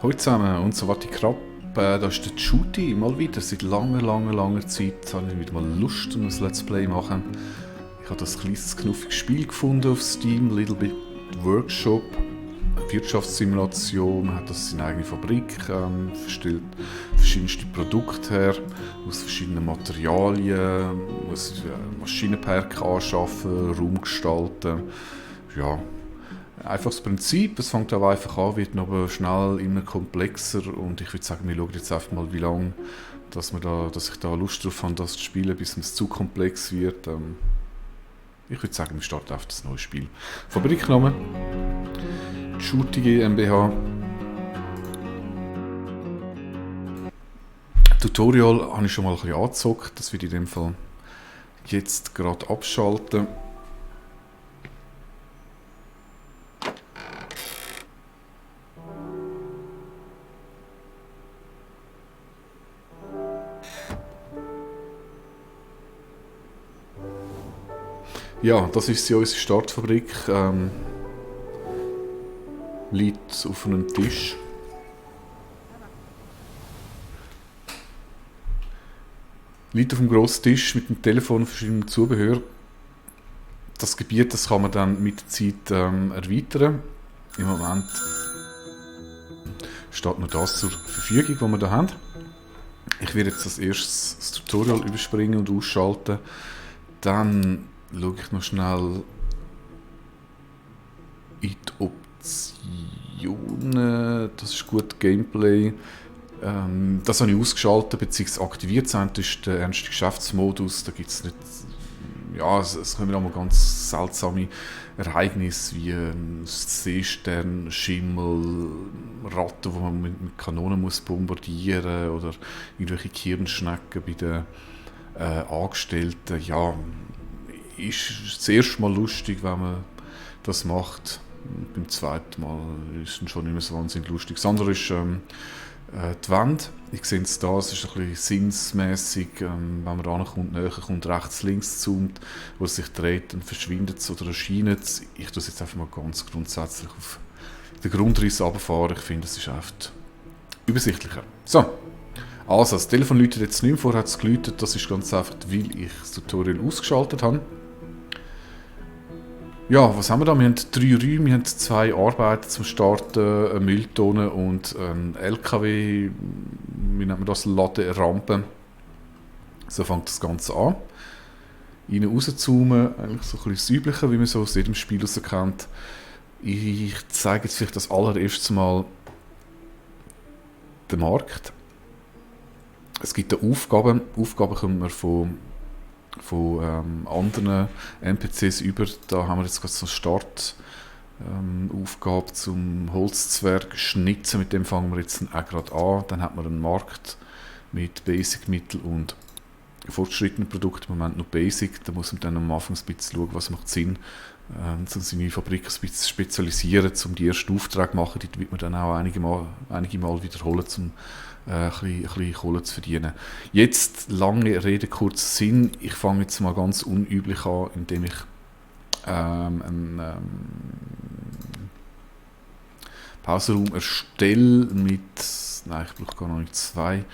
Hallo zusammen und so was ich Krabb. Da ist der Shooty mal wieder. Seit langer Zeit habe ich wieder mal Lust, um ein Let's Play zu machen. Ich habe das kleines, knuffiges Spiel gefunden auf Steam, Little Bit Workshop. Eine Wirtschaftssimulation, man hat das seine eigene Fabrik, stellt verschiedenste Produkte her, aus verschiedenen Materialien, muss Maschinenpark anschaffen, Raum gestalten. Ja, einfaches Prinzip, es fängt aber einfach an, wird aber schnell immer komplexer und ich würde sagen, wir schauen jetzt einfach mal, wie lange dass ich da Lust drauf habe, das zu spielen, bis es zu komplex wird. Ich würde sagen, wir starten auf das neue Spiel. Fabrikname Shooty GmbH. Tutorial habe ich schon mal ein bisschen angezockt, das würde ich in dem Fall jetzt gerade abschalten. Ja, das ist sie, unsere Startfabrik. Liegt auf einem Tisch. Liegt auf einem grossen Tisch mit dem Telefon und verschiedenem Zubehör. Das Gebiet, das kann man dann mit der Zeit erweitern. Im Moment steht nur das zur Verfügung, was wir hier haben. Ich werde jetzt als erstes das Tutorial überspringen und ausschalten. Dann schaue ich noch schnell in die Optionen. Das ist gut, Gameplay. Das habe ich ausgeschaltet bzw. aktiviert. Das ist der ernste Geschäftsmodus. Da gibt es nicht. Ja, es kommen auch mal ganz seltsame Ereignisse wie Seestern, Schimmel, Ratten, die man mit Kanonen muss bombardieren muss oder irgendwelche Kirnschnecken bei den Angestellten. Ja, ist das erste Mal lustig, wenn man das macht. Beim zweiten Mal ist es schon nicht mehr so wahnsinnig lustig. Das andere ist die Wand. Ich sehe es da, es ist ein bisschen sinnsmässig. Wenn man rankommt, näher kommt, rechts, links zoomt, wo es sich dreht, dann verschwindet es oder erscheint es. Ich tue es jetzt einfach mal ganz grundsätzlich auf den Grundriss runterfahren. Ich finde, es ist einfach übersichtlicher. So, also das Telefon läutet jetzt nicht mehr, vorher hat es geläutet. Das ist ganz einfach, weil ich das Tutorial ausgeschaltet habe. Ja, was haben wir da? Wir haben 3 Räume, wir haben 2 Arbeiter zum Starten, eine Mülltonne und ein LKW, wie nennt man das, Laderampe. So fängt das Ganze an. Rein rauszoomen, eigentlich so ein bisschen das Übliche, wie man so aus jedem Spiel heraus kennt. Ich zeige jetzt vielleicht das allererstes Mal den Markt. Es gibt eine Aufgaben. Aufgaben kommen wir von anderen NPCs über. Da haben wir jetzt gerade so eine Startaufgabe zum Holzzwerg schnitzen. Mit dem fangen wir jetzt auch gerade an. Dann hat man einen Markt mit Basic-Mittel und fortgeschrittenen Produkten. Im Moment noch Basic. Da muss man dann am Anfang ein bisschen schauen, was macht Sinn, um seine Fabrik ein bisschen zu spezialisieren, um die ersten Aufträge zu machen. Die wird man dann auch einige Mal wiederholen, um ein bisschen Kohle zu verdienen. Jetzt, lange Rede, kurzer Sinn. Ich fange jetzt mal ganz unüblich an, indem ich einen Pausenraum erstelle mit, nein, ich brauche gar noch nicht 2.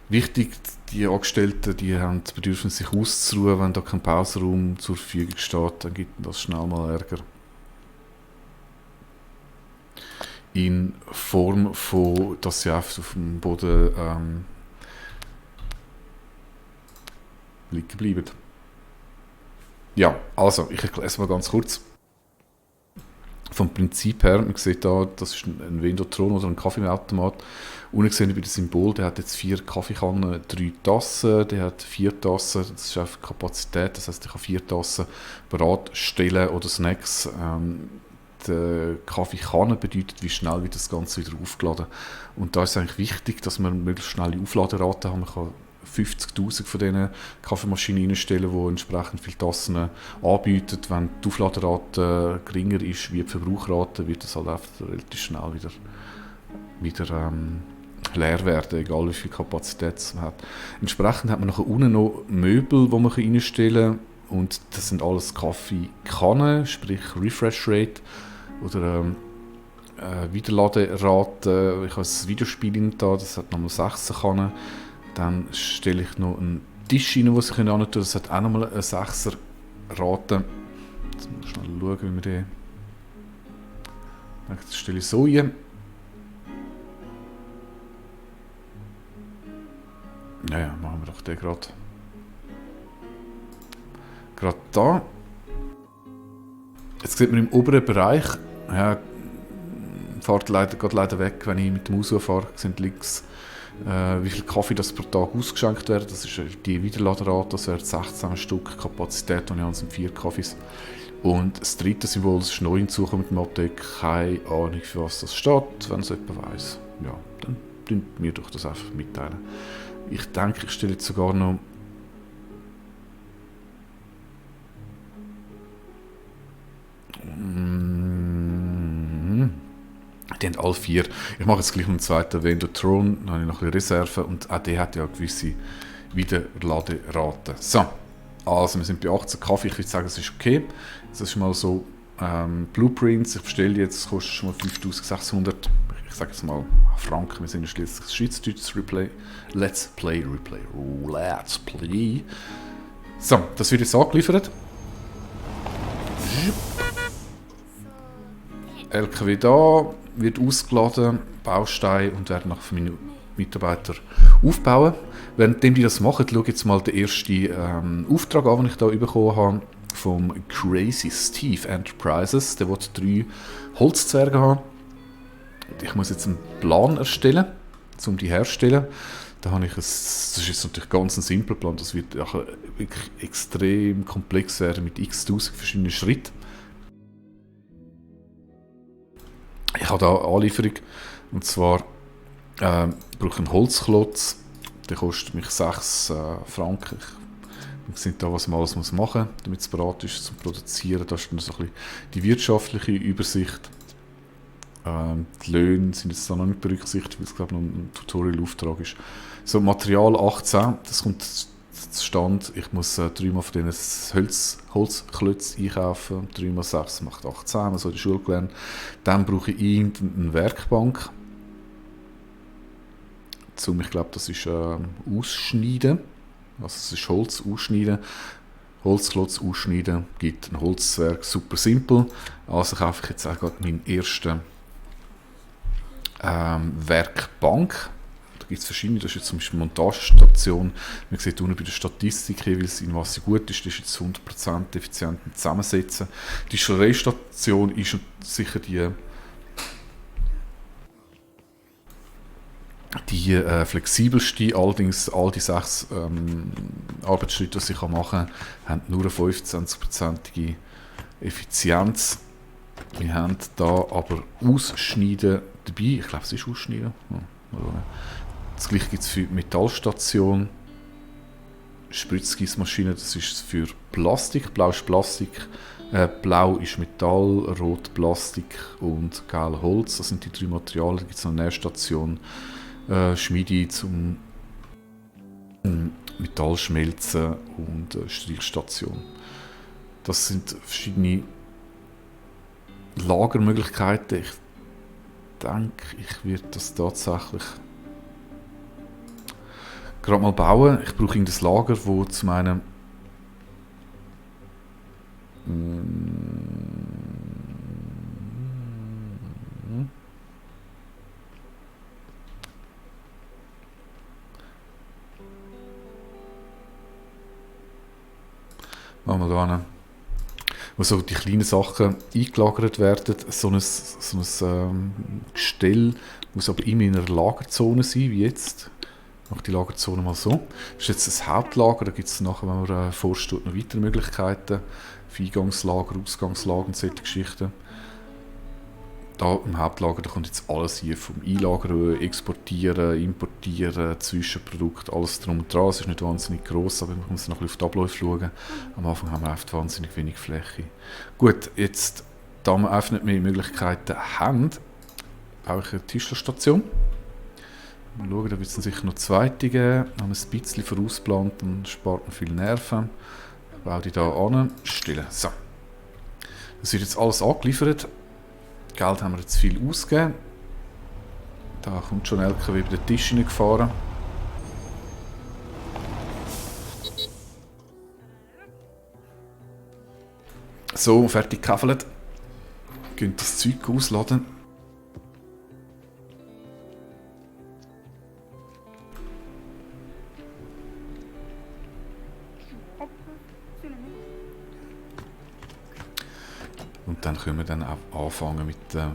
Wichtig, die Angestellten, die haben das Bedürfnis, sich auszuruhen. Wenn da kein Pausenraum zur Verfügung steht, dann gibt das schnell mal Ärger. In Form von, dass sie einfach auf dem Boden liegen bleiben. Ja, also, ich erkläre es mal ganz kurz. Vom Prinzip her, man sieht da, das ist ein Vendotron oder ein Kaffeeautomat. Unten sehen wir bei dem Symbol, der hat jetzt 4 Kaffeekannen, 3 Tassen, der hat 4 Tassen, das ist einfach Kapazität, das heisst, ich kann 4 Tassen bereitstellen oder Snacks. Die Kaffeekanne bedeutet, wie schnell wird das Ganze wieder aufgeladen. Und da ist es eigentlich wichtig, dass man möglichst schnelle Aufladerate haben. Man kann 50'000 von diesen Kaffeemaschinen reinstellen, die entsprechend viele Tassen anbieten. Wenn die Aufladerate geringer ist wie die Verbrauchrate, wird das halt relativ schnell wieder leer werden, egal wie viel Kapazität man hat. Entsprechend hat man nachher unten noch Möbel, die man reinstellen kann. Und das sind alles Kaffeekannen, sprich Refresh Rate oder Wiederladerate. Ich habe ein Videospiel da, das hat nochmal 6 Kannen. Dann stelle ich noch einen Tisch rein, den ich hin tun. Das hat auch nochmal eine 6er Rate. Jetzt muss ich schnell schauen, wie wir den... Das stelle ich so ein. Naja, machen wir doch den gerade. Gerade da. Jetzt sieht man im oberen Bereich, ja, fährt geht leider weg, wenn ich mit dem Maus fahre, sind links, wie viel Kaffee das pro Tag ausgeschenkt werden. Das ist die Wiederladerate, das wäre 16 Stück Kapazität, und ich habe, sind 4 Kaffees. Und das dritte Symbol, das ist neu hinzugekommen mit dem Update, keine Ahnung, für was das steht. Wenn es jemand weiss, ja, dann könnt mir doch das einfach mitteilen. Ich denke, ich stelle jetzt sogar noch die haben alle 4. Ich mache jetzt gleich noch einen zweiten Vendor-Tron, dann habe ich noch ein bisschen Reserve, und auch der hat ja eine gewisse Wiederladeraten. So, also wir sind bei 18 Kaffee, ich würde sagen, es ist okay. Das ist mal so Blueprints, ich bestelle jetzt, kostet schon mal 5600, ich sage jetzt mal Franken, wir sind schließlich schweizerdeutsches Let's Play. So, das wird jetzt angeliefert. LKW da, wird ausgeladen, Baustein, und werden nachher für meine Mitarbeiter aufbauen. Während die das machen, schaue ich jetzt mal den ersten Auftrag an, den ich hier bekommen habe, vom Crazy Steve Enterprises. Der will 3 Holzzwerge haben. Ich muss jetzt einen Plan erstellen, um die herzustellen. Da habe ich das ist jetzt natürlich ganz ein simpler Plan, das wird wirklich extrem komplex werden mit x-tausend verschiedenen Schritten. Ich habe hier eine Anlieferung, und zwar brauche ich einen Holzklotz, der kostet mich 6 Franken. Wir sehen da, was man alles machen muss, damit es bereit ist zum Produzieren. Da ist dann so ein bisschen die wirtschaftliche Übersicht. Die Löhne sind jetzt da noch nicht berücksichtigt, weil es glaube ich noch ein Tutorial-Auftrag ist. So, Material 18, das kommt zustande. Ich muss 3 mal von diesen Holzklötzen einkaufen. 3 mal 6 macht 18, so in der Schule gelernt. Dann brauche ich irgendeine Werkbank. Ich glaube, das ist Ausschneiden. Also es ist Holz ausschneiden. Holzklotz ausschneiden, gibt ein Holzzwerg, super simpel. Also kaufe ich jetzt auch gerade meinen ersten Werkbank. Da gibt es verschiedene, das ist jetzt zum Beispiel eine Montagestation. Man sieht unten bei der Statistik, in was sie gut ist, das ist jetzt 100% effizient zusammensetzen. Die Schreistation ist sicher die flexibelste, allerdings all die 6 Arbeitsschritte, die ich machen kann, haben nur eine 25%ige Effizienz. Wir haben da aber Ausschneiden dabei. Ich glaube, es ist Ausschneiden. Ja, das gleiche gibt es für die Metallstation. Spritzgießmaschine, das ist für Plastik. Blau ist Plastik, blau ist Metall, rot Plastik und gelb Holz. Das sind die 3 Materialien. Da gibt es noch eine Nähstation, Schmiede zum Metall schmelzen und Strichstation. Das sind verschiedene Lagermöglichkeiten. Ich denke, ich werde das tatsächlich gerade mal bauen. Ich brauche ein Lager, wo zu meinem machen wir da hin, wo so die kleinen Sachen eingelagert werden. So ein Gestell muss aber immer in einer Lagerzone sein, wie jetzt. Ich mache die Lagerzone mal so. Das ist jetzt das Hauptlager, da gibt es nachher, wenn man vorsteht, noch weitere Möglichkeiten. Für Eingangslager, Ausgangslager und solche Geschichten. Da im Hauptlager, da kommt jetzt alles hier vom Einlagern, Exportieren, Importieren, Zwischenprodukte, alles drum und dran. Es ist nicht wahnsinnig gross, aber man muss noch ein bisschen auf die Abläufe schauen. Am Anfang haben wir einfach wahnsinnig wenig Fläche. Gut, jetzt, da wir einfach nicht mehr Möglichkeiten haben, baue ich eine Tischlerstation. Mal schauen, da wird es sicher noch zweite geben. Wenn man ein bisschen vorausplant, dann spart man viel Nerven. Ich baue die hier an, stellen. So. Das wird jetzt alles angeliefert. Geld haben wir jetzt viel ausgegeben. Da kommt schon ein LKW über den Tisch hineingefahren. So, fertig gekaffelt. Könnt das Zeug ausladen. Und dann können wir dann auch anfangen mit der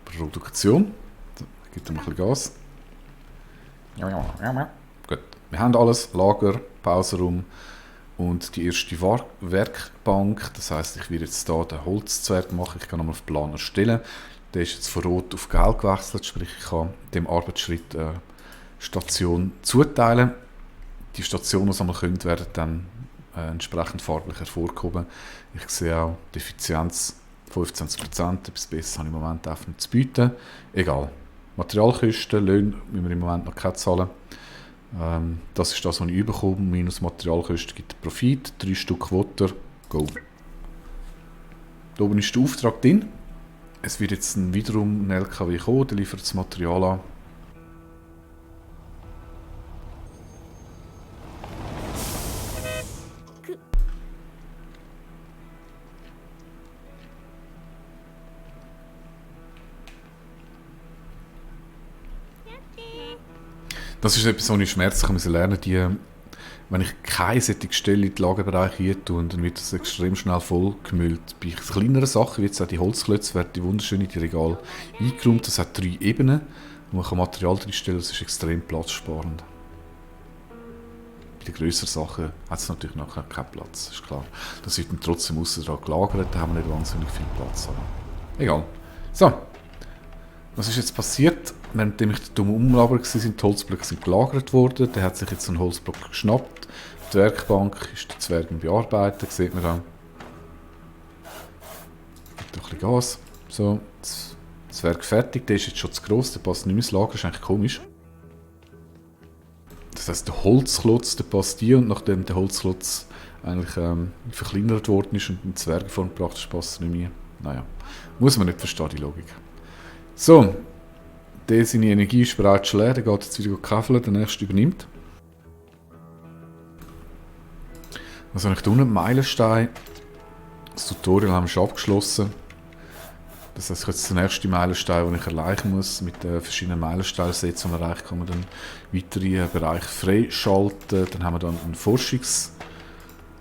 Produktion. Da gibt es ein bisschen Gas. Gut, wir haben alles. Lager, Pausenraum und die erste Werkbank. Das heisst, ich werde jetzt hier den Holzzwerg machen. Ich kann nochmal auf den Plan erstellen. Der ist jetzt von Rot auf Gelb gewechselt. Sprich, ich kann dem Arbeitsschritt Station zuteilen. Die Stationen, die einmal können, werden dann entsprechend farblich hervorgehoben. Ich sehe auch die Effizienz 25%, etwas besser habe ich im Moment einfach nicht zu bieten. Egal. Materialkosten, Löhne müssen wir im Moment noch keine zahlen. Das ist das, was ich bekomme. Minus Materialkosten gibt Profit. 3 Stück Water. Go. Hier oben ist der Auftrag drin. Es wird jetzt wiederum ein LKW kommen, der liefert das Material an. Das ist etwas, was ich schmerzlich lernen musste. Wenn ich keine solche Stelle in die Lagerbereiche hier tue, dann wird das extrem schnell vollgemüllt. Bei kleineren Sachen, wie jetzt auch die Holzklötze, werden die wunderschön in die Regale eingeräumt. Das hat 3 Ebenen, wo man Material drinstellen kann. Das ist extrem platzsparend. Bei den grösseren Sachen hat es natürlich nachher keinen Platz, ist klar. Das wird dann trotzdem aussen dran gelagert, da haben wir nicht wahnsinnig viel Platz. Aber egal. So. Was ist jetzt passiert? Während ich dumm umlagert war, sind die Holzblöcke gelagert worden. Der hat sich jetzt einen Holzblock geschnappt. Die Werkbank ist der Zwerg am Bearbeiten, sieht man da. Gibt ein bisschen Gas. So, das Zwerg fertig. Der ist jetzt schon zu gross, der passt nicht mehr ins Lager, das ist eigentlich komisch. Das heisst, der Holzklotz, der passt hier, und nachdem der Holzklotz eigentlich verkleinert worden ist und in Zwergform praktisch passt nicht mehr. Naja, muss man nicht verstehen, die Logik. So, der seine Energie ist bereits schon leer, der geht jetzt wieder kaufen, der nächste übernimmt. Was habe ich da unten? Meilenstein. Das Tutorial haben wir schon abgeschlossen. Das heisst, jetzt der nächste Meilenstein, den ich erreichen muss. Mit den verschiedenen Meilensteinsätzen, die man erreicht, kann man dann weitere Bereiche freischalten. Dann haben wir dann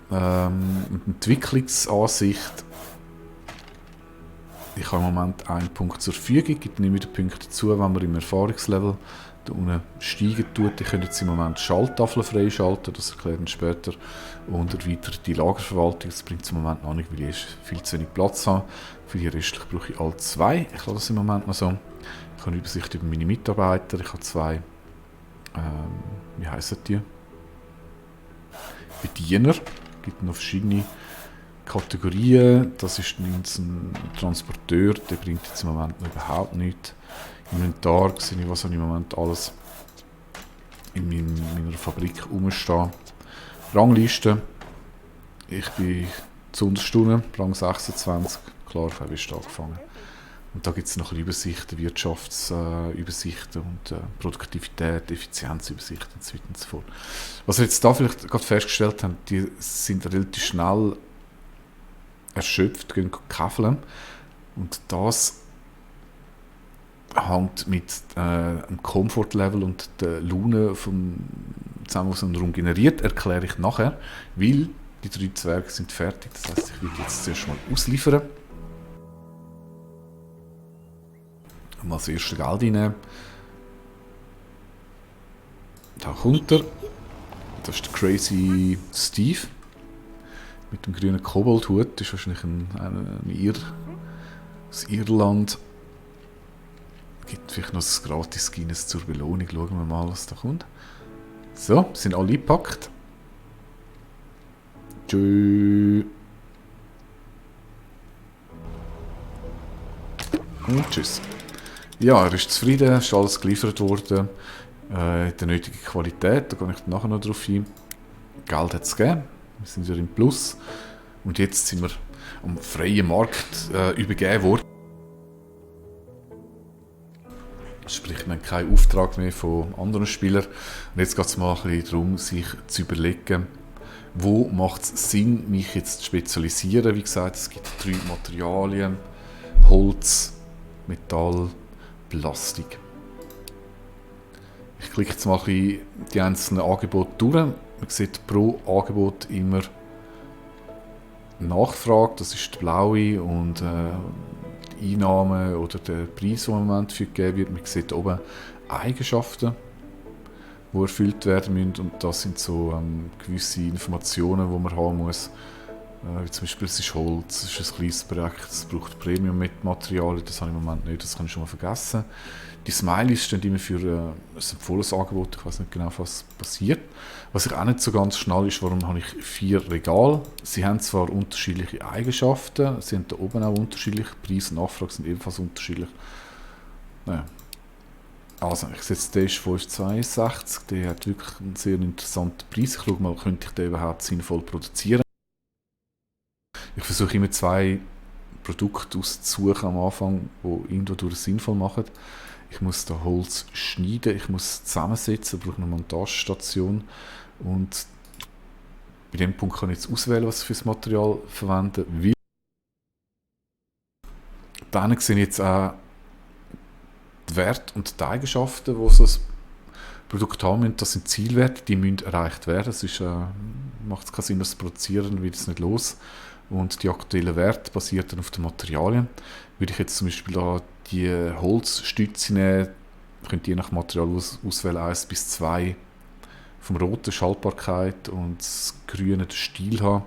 eine Entwicklungsansicht. Ich habe im Moment einen Punkt zur Verfügung, gibt nicht wieder Punkte dazu, wenn man im Erfahrungslevel da unten steigen tut. Ich könnte jetzt im Moment Schalttafeln freischalten, das erkläre ich später. Und erweitert die Lagerverwaltung, das bringt es im Moment noch nicht, weil ich viel zu wenig Platz habe. Für die restlichen brauche ich alle 2. Ich habe das im Moment noch so. Ich habe eine Übersicht über meine Mitarbeiter. Ich habe 2, wie heissen die? Bediener. Es gibt noch verschiedene Kategorien. Das ist ein Transporteur, der bringt jetzt im Moment noch überhaupt nichts. Inventar sehe ich, was ich im Moment alles in meiner Fabrik rumstehen. Rangliste. Ich bin zu Unterstunden, Rang 26. Klar, ich habe erst angefangen. Und da gibt es noch ein bisschen Übersichten, Wirtschaftsübersichten und Produktivität, Effizienzübersichten und so weiter und so fort. Was wir jetzt da vielleicht gerade festgestellt haben, die sind relativ schnell erschöpft, gehen kaffeln. Und das hängt mit dem Komfortlevel und der Laune vom zusammen, was man darum generiert, erkläre ich nachher, weil die 3 Zwerge sind fertig. Das heisst, ich werde jetzt zuerst mal ausliefern. Mal das erste Geld reinnehmen. Da kommt er. Das ist der Crazy Steve. Mit dem grünen Koboldhut. Das ist wahrscheinlich ein Ir aus Irland. Gibt vielleicht noch ein gratis Guinness zur Belohnung. Schauen wir mal, was da kommt. So, sind alle gepackt. Tschüss. Und tschüss. Ja, er ist zufrieden, ist alles geliefert worden. Der nötige Qualität, da gehe ich nachher noch drauf ein. Geld hat es gegeben, wir sind ja im Plus. Und jetzt sind wir am freien Markt übergeben worden. Sprich, wir haben keinen Auftrag mehr von anderen Spielern. Und jetzt geht es mal ein bisschen darum, sich zu überlegen, wo macht es Sinn, mich jetzt zu spezialisieren. Wie gesagt, es gibt 3 Materialien: Holz, Metall, Plastik. Ich klicke jetzt mal ein bisschen die einzelnen Angebote durch. Man sieht pro Angebot immer Nachfrage, das ist die blaue, und die Einnahme oder der Preis, der im Moment für gegeben wird. Man sieht oben Eigenschaften, die erfüllt werden müssen, und das sind so gewisse Informationen, die man haben muss. Wie zum Beispiel, es ist Holz, es ist ein kleines Projekt, es braucht Premium-Materialien, das habe ich im Moment nicht, das kann ich schon mal vergessen. Die Smileys stehen immer für ein volles Angebot, ich weiß nicht genau, was passiert. Was ich auch nicht so ganz schnell ist, warum habe ich 4 Regale. Sie haben zwar unterschiedliche Eigenschaften, sie haben da oben auch unterschiedliche Preise und Nachfrage sind ebenfalls unterschiedlich. Naja. Also, ich setze den ist 5,62, der hat wirklich einen sehr interessanten Preis. Ich schaue mal, könnte ich den überhaupt sinnvoll produzieren. Ich versuche immer 2 Produkte auszusuchen am Anfang, die irgendwo durch sinnvoll machen. Ich muss da Holz schneiden, ich muss es zusammensetzen, ich brauche eine Montagestation, und bei dem Punkt kann ich jetzt auswählen, was ich für das Material verwende will. Dann sehe ich jetzt auch die Werte und die Eigenschaften, die so ein Produkt haben müssen. Das sind Zielwerte, die müssen erreicht werden. Es macht keinen Sinn, das zu produzieren, wird es nicht los. Und die aktuellen Werte basieren dann auf den Materialien. Würde ich jetzt zum Beispiel da die Holzstütze nehmen, könnt ihr je nach Material auswählen 1 bis 2 vom roten Schaltbarkeit und das grüne den Stil haben.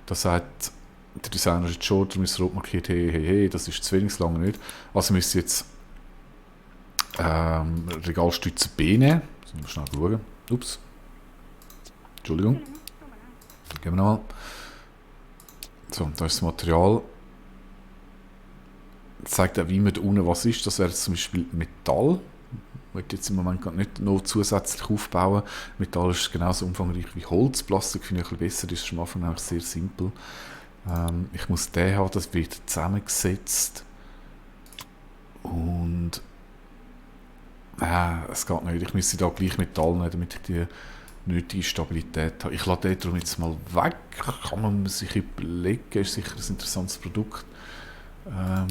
Da sagt der Designer jetzt schon, darum ist rot markiert, hey, das ist zu wenig, lange nicht. Also müsst ihr jetzt Regalstütze B nehmen. Sollen wir schnell schauen. Ups. Entschuldigung. Gehen wir nochmal. So, da ist das Material. Das zeigt auch, wie man da unten was ist. Das wäre jetzt zum Beispiel Metall. Ich möchte jetzt im Moment nicht noch zusätzlich aufbauen. Metall ist genauso umfangreich wie Holz. Plastik finde ich ein bisschen besser, das ist am Anfang eigentlich sehr simpel. Ich muss den haben, das wird zusammengesetzt. Und es geht nicht. Ich müsste da gleich Metall nehmen, damit ich die nötige Stabilität habe. Ich lasse den darum jetzt mal weg. Kann man sich überlegen, ist sicher ein interessantes Produkt. Der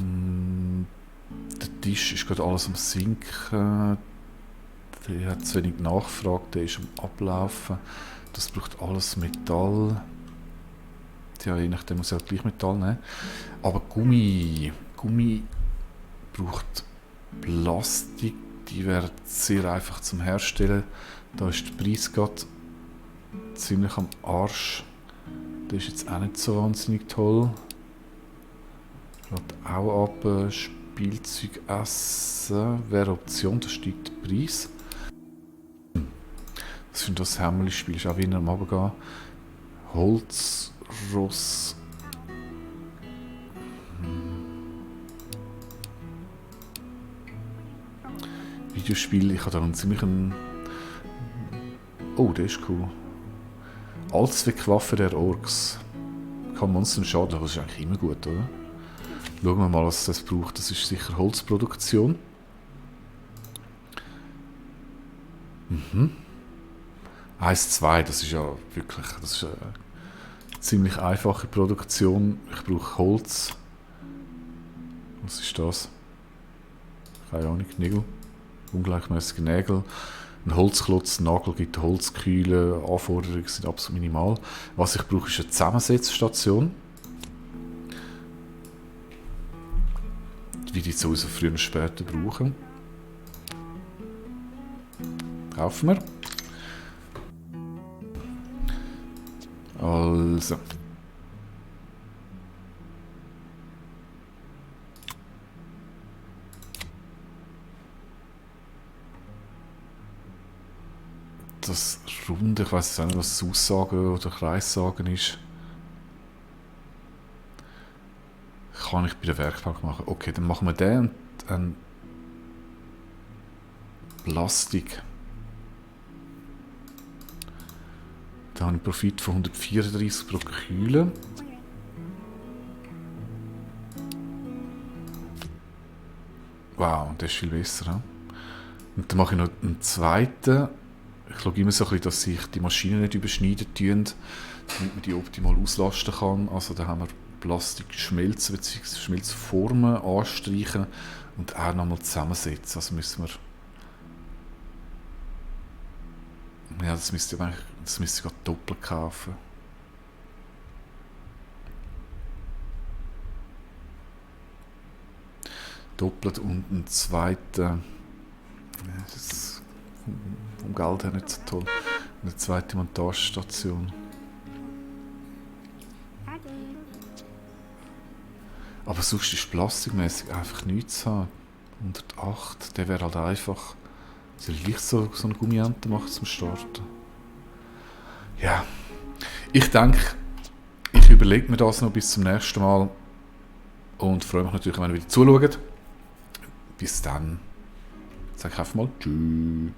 Tisch ist gerade alles am Sinken. Der hat zu wenig Nachfrage, der ist am Ablaufen. Das braucht alles Metall. Ja, je nachdem muss ich auch gleich Metall nehmen. Aber Gummi braucht Plastik. Die wäre sehr einfach zum Herstellen. Da ist der Preis gerade ziemlich am Arsch. Der ist jetzt auch nicht so wahnsinnig toll. Geht auch ab. Spielzeug essen wäre Option, da steigt der Preis. Was für das Hämmerli-Spiel ist auch wieder am Runtergehen. Holzross. Videospiel, ich habe da einen ziemlichen. Oh, der ist cool. Allzweckwaffe der Orks. Kann Monstern schaden, das ist eigentlich immer gut, oder? Schauen wir mal, was das braucht. Das ist sicher Holzproduktion. 1,2, das ist ja wirklich, das ist eine ziemlich einfache Produktion. Ich brauche Holz. Was ist das? Keine Ahnung, Nägel. Ungleichmäßige Nägel. Ein Holzklotz, ein Nagel gibt Holzkühle. Anforderungen sind absolut minimal. Was ich brauche, ist eine Zusammensetzstation. Wie die sowieso früher und später brauchen. Kaufen wir. Also. Das Runde, ich weiß auch nicht, was das Aussagen oder Kreissagen ist. Kann ich bei der Werkbank machen. Okay, dann machen wir den und ein Plastik. Da habe ich einen Profit von 134 pro Kühle. Wow, das ist viel besser. He? Und dann mache ich noch einen zweiten. Ich schaue immer so ein bisschen, dass sich die Maschinen nicht überschneiden tun, damit man die optimal auslasten kann. Also da haben wir Plastikschmelze bzw. Schmelzformen anstreichen und auch nochmal zusammensetzen. Also müssen wir... Ja, das müsste ich gerade doppelt kaufen. Doppelt und einen zweiten... Ja, das ist vom Geld her nicht so toll. Eine zweite Montagestation. Aber sonst ist plastikmäßig einfach nichts zu haben. 108, der wäre halt einfach... Soll ich so einen Gummiente machen zum Starten? Ja, ich denke, ich überlege mir das noch bis zum nächsten Mal und freue mich natürlich, wenn ihr wieder zuschaut. Bis dann. Sag ich einfach mal Tschüss.